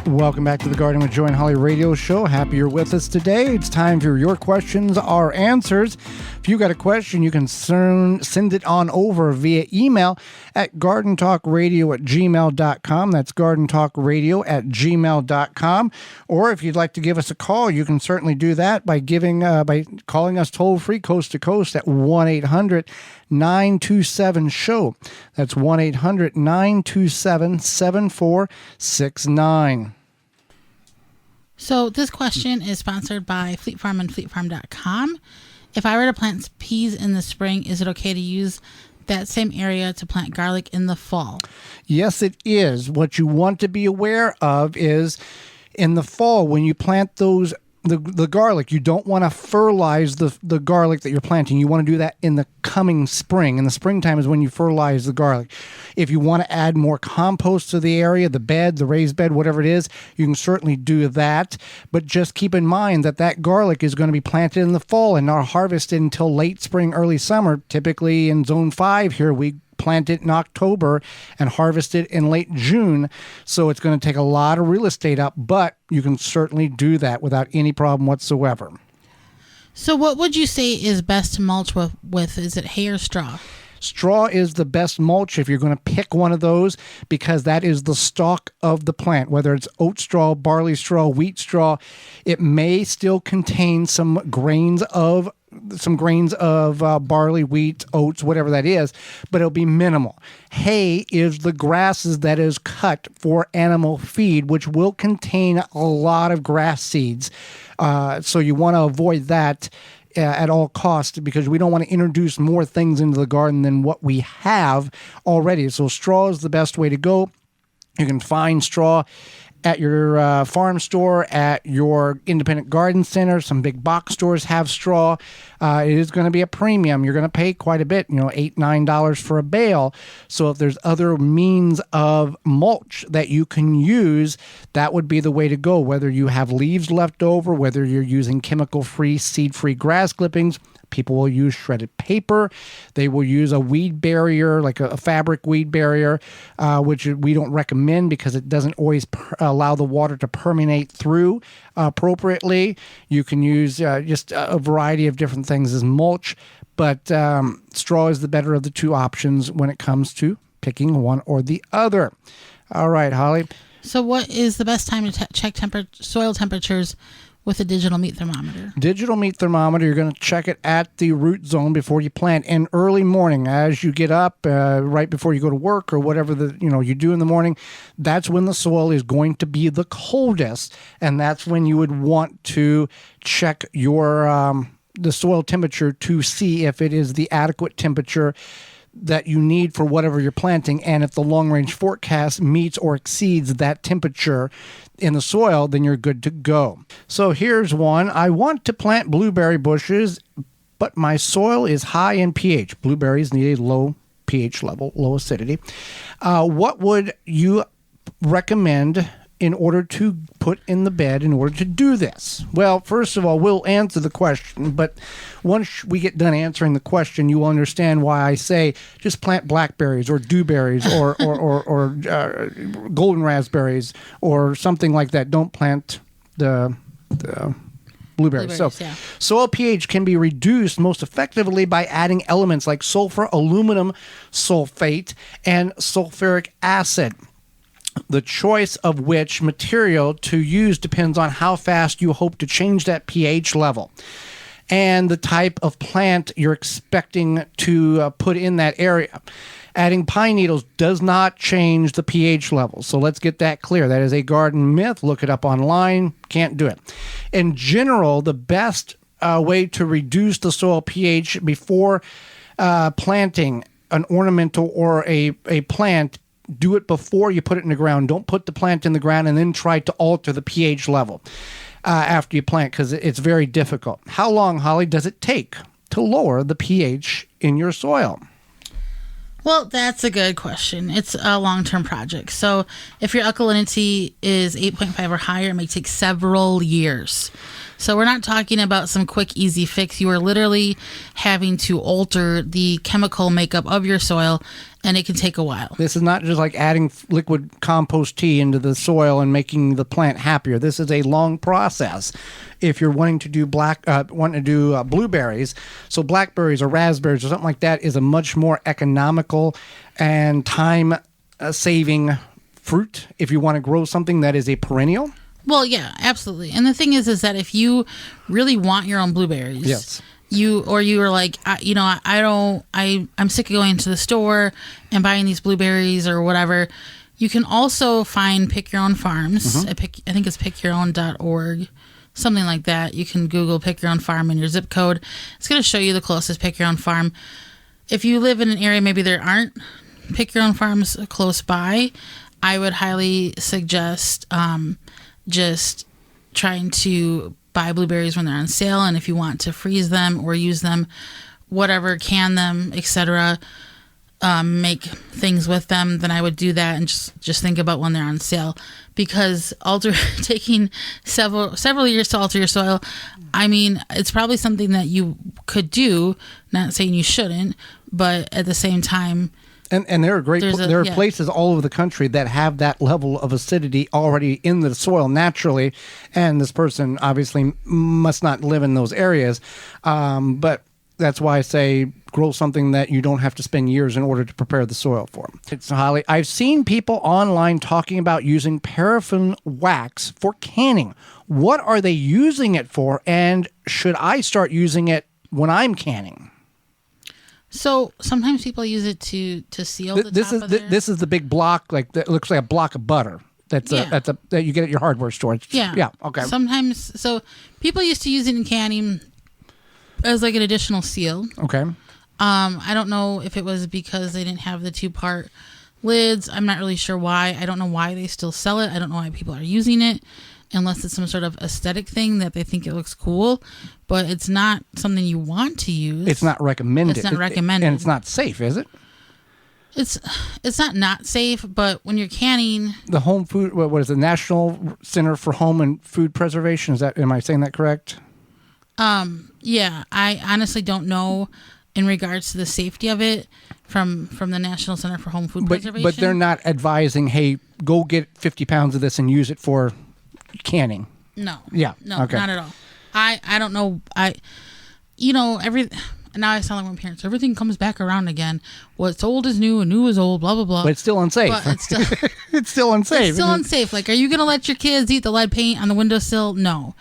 Welcome back to the Gardening with Joy and Holly radio show. Happy you're with us today. It's time for your questions, our answers. If you got a question, you can send it on over via email at gardentalkradio@gmail.com. That's gardentalkradio@gmail.com. Or if you'd like to give us a call, you can certainly do that by calling us toll free coast to coast at 1-800-927-SHOW. That's 1-800-927-7469. So this question is sponsored by Fleet Farm and fleetfarm.com. If I were to plant peas in the spring, is it okay to use that same area to plant garlic in the fall? Yes, it is. What you want to be aware of is in the fall, when you plant those the garlic, you don't want to fertilize the garlic that you're planting. You want to do that in the coming spring. In the springtime is when you fertilize the garlic. If you want to add more compost to the area, the bed, the raised bed, whatever it is, you can certainly do that. But just keep in mind that garlic is going to be planted in the fall and not harvested until late spring, early summer. Typically in Zone 5 here, we plant it in October and harvest it in late June. So it's going to take a lot of real estate up, but you can certainly do that without any problem whatsoever. So what would you say is best to mulch with? Is it hay or straw? Straw is the best mulch if you're going to pick one of those, because that is the stalk of the plant, whether it's oat straw, barley straw, wheat straw. It may still contain some grains of barley, wheat, oats, whatever that is, but it'll be minimal. Hay is the grasses that is cut for animal feed, which will contain a lot of grass seeds. So you want to avoid that at all costs, because we don't want to introduce more things into the garden than what we have already. So straw is the best way to go. You can find straw at your farm store, at your independent garden center. Some big box stores have straw. It is going to be a premium. You're going to pay quite a bit, $8, $9 for a bale. So if there's other means of mulch that you can use, that would be the way to go. Whether you have leaves left over, whether you're using chemical-free, seed-free grass clippings, people will use shredded paper. They will use a weed barrier, like a fabric weed barrier, which we don't recommend because it doesn't always allow the water to permeate through appropriately. You can use just a variety of different things as mulch, but straw is the better of the two options when it comes to picking one or the other. All right, Holly. So what is the best time to check soil temperatures with a digital meat thermometer? Digital meat thermometer, you're going to check it at the root zone before you plant. And early morning, as you get up, right before you go to work or whatever you do in the morning, that's when the soil is going to be the coldest, and that's when you would want to check your the soil temperature to see if it is the adequate temperature that you need for whatever you're planting. And if the long-range forecast meets or exceeds that temperature in the soil, then you're good to go. So here's one. I want to plant blueberry bushes, but my soil is high in pH. Blueberries need a low pH level, low acidity. What would you recommend in order to put in the bed in order to do this? Well, first of all, we'll answer the question, but once we get done answering the question, you will understand why I say just plant blackberries or dewberries or golden raspberries or something like that. Don't plant the blueberries. So yeah. Soil pH can be reduced most effectively by adding elements like sulfur, aluminum sulfate, and sulfuric acid. The choice of which material to use depends on how fast you hope to change that pH level and the type of plant you're expecting to put in that area. Adding pine needles does not change the pH level. So let's get that clear. That is a garden myth. Look it up online. Can't do it. In general, the best way to reduce the soil pH before planting an ornamental or a plant, do it before you put it in the ground. Don't put the plant in the ground and then try to alter the pH level after you plant, because it's very difficult. How long, Holly, does it take to lower the pH in your soil? Well, that's a good question. It's a long-term project. So if your alkalinity is 8.5 or higher, it may take several years. So we're not talking about some quick, easy fix. You are literally having to alter the chemical makeup of your soil, and it can take a while. This is not just like adding liquid compost tea into the soil and making the plant happier. This is a long process. If you're wanting to do blueberries, so blackberries or raspberries or something like that is a much more economical and time saving fruit if you want to grow something that is a perennial. Well, yeah, absolutely. And the thing is that if you really want your own blueberries, yes, you are like, I'm sick of going to the store and buying these blueberries or whatever. You can also find Pick Your Own Farms. I think it's pickyourown.org, something like that. You can Google Pick Your Own Farm and your zip code. It's going to show you the closest Pick Your Own Farm. If you live in an area maybe there aren't Pick Your Own Farms close by, I would highly suggest just trying to buy blueberries when they're on sale, and if you want to freeze them or use them, whatever, can them, etc., make things with them, then I would do that and just think about when they're on sale, because taking several years to alter your soil, I mean, it's probably something that you could do, not saying you shouldn't, but at the same time. And there are places all over the country that have that level of acidity already in the soil naturally, and this person obviously must not live in those areas. But that's why I say grow something that you don't have to spend years in order to prepare the soil for. I've seen people online talking about using paraffin wax for canning. What are they using it for, and should I start using it when I'm canning? So sometimes people use it to seal the top of their... This is the big block, like that looks like a block of butter. That you get at your hardware store. Yeah. Okay. Sometimes, so people used to use it in canning as like an additional seal. Okay. I don't know if it was because they didn't have the 2-part lids. I'm not really sure why. I don't know why they still sell it. I don't know why people are using it, unless it's some sort of aesthetic thing that they think it looks cool, but it's not something you want to use. It's not recommended. It's not recommended. And it's not safe, is it? It's not safe, but when you're canning... The Home Food, what is it, National Center for Home and Food Preservation, am I saying that correct? Yeah, I honestly don't know in regards to the safety of it from the National Center for Home Food Preservation. But they're not advising, hey, go get 50 pounds of this and use it for canning. No. Yeah. No, okay. Not at all. I don't know. Now I sound like my parents. Everything comes back around again. What's old is new and new is old, blah, blah, blah. But it's still unsafe. But it's still, it's still unsafe. It's still unsafe. Like, are you going to let your kids eat the lead paint on the windowsill? No.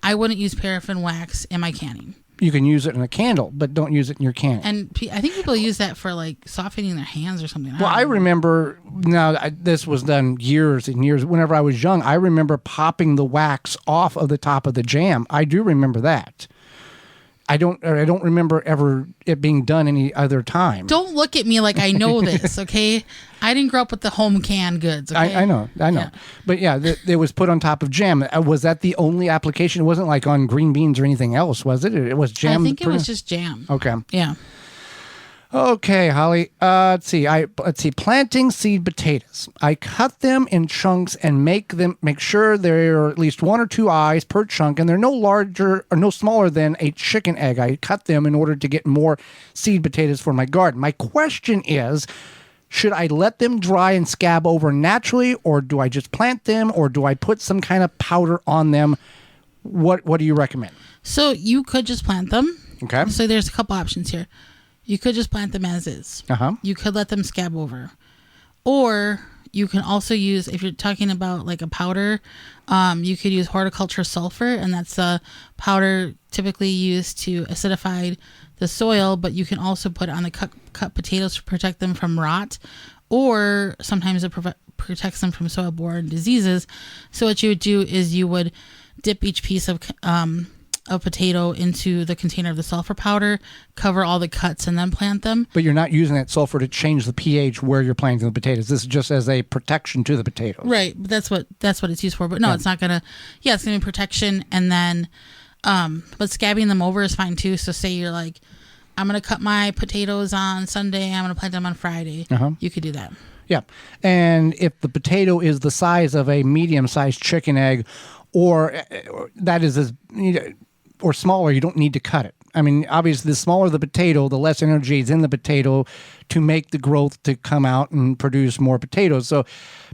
I wouldn't use paraffin wax in my canning. You can use it in a candle, but don't use it in your canning. And I think people use that for, like, softening their hands or something. Well, I remember, this was done years and years. Whenever I was young, I remember popping the wax off of the top of the jam. I do remember that. I don't remember ever it being done any other time. Don't look at me like I know this, okay? I didn't grow up with the home canned goods, okay? I know. Yeah. But yeah, it was put on top of jam. Was that the only application? It wasn't like on green beans or anything else, was it? It was jam? I think it was just jam. Okay. Yeah. Okay, Holly. Let's see. Planting seed potatoes. I cut them in chunks and make sure there are at least 1 or 2 eyes per chunk, and they're no larger or no smaller than a chicken egg. I cut them in order to get more seed potatoes for my garden. My question is, should I let them dry and scab over naturally, or do I just plant them, or do I put some kind of powder on them? What do you recommend? So you could just plant them. Okay. So there's a couple options here. You could just plant them as is. Uh-huh. You could let them scab over. Or you can also use, if you're talking about like a powder, you could use horticulture sulfur, and that's a powder typically used to acidify the soil, but you can also put on the cut potatoes to protect them from rot, or sometimes it protects them from soil-borne diseases. So what you would do is you would dip each piece of potato into the container of the sulfur powder, cover all the cuts, and then plant them. But you're not using that sulfur to change the pH where you're planting the potatoes. This is just as a protection to the potatoes. Right. That's what it's used for. But no, yeah. It's not gonna. Yeah, it's gonna be protection, and then, but scabbing them over is fine too. So say you're like, I'm gonna cut my potatoes on Sunday. I'm gonna plant them on Friday. Uh-huh. You could do that. Yeah, and if the potato is the size of a medium-sized chicken egg, or that is as or smaller, you don't need to cut it. I mean, obviously, the smaller the potato, the less energy is in the potato to make the growth to come out and produce more potatoes. So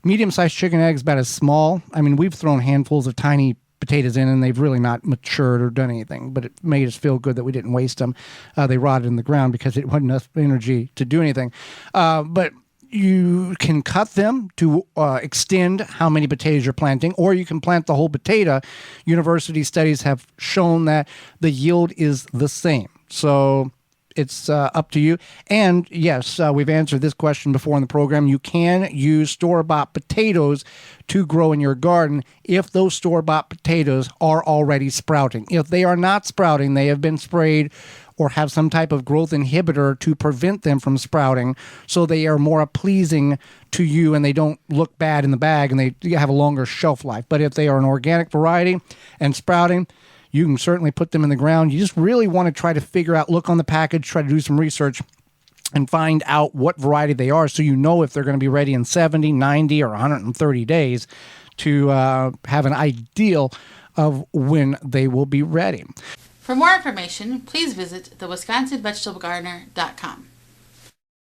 medium-sized chicken eggs about as small. I mean, we've thrown handfuls of tiny potatoes in, and they've really not matured or done anything, but it made us feel good that we didn't waste them. They rotted in the ground because it wasn't enough energy to do anything. But you can cut them to extend how many potatoes you're planting, or you can plant the whole potato. University studies have shown that the yield is the same. So it's up to you. And yes, we've answered this question before in the program. You can use store-bought potatoes to grow in your garden if those store-bought potatoes are already sprouting. If they are not sprouting, they have been sprayed or have some type of growth inhibitor to prevent them from sprouting, so they are more pleasing to you and they don't look bad in the bag and they have a longer shelf life. But if they are an organic variety and sprouting, you can certainly put them in the ground. You just really want to try to figure out, look on the package, try to do some research and find out what variety they are, so you know if they're going to be ready in 70, 90, or 130 days to have an ideal of when they will be ready. For more information, please visit thewisconsinvegetablegardener.com.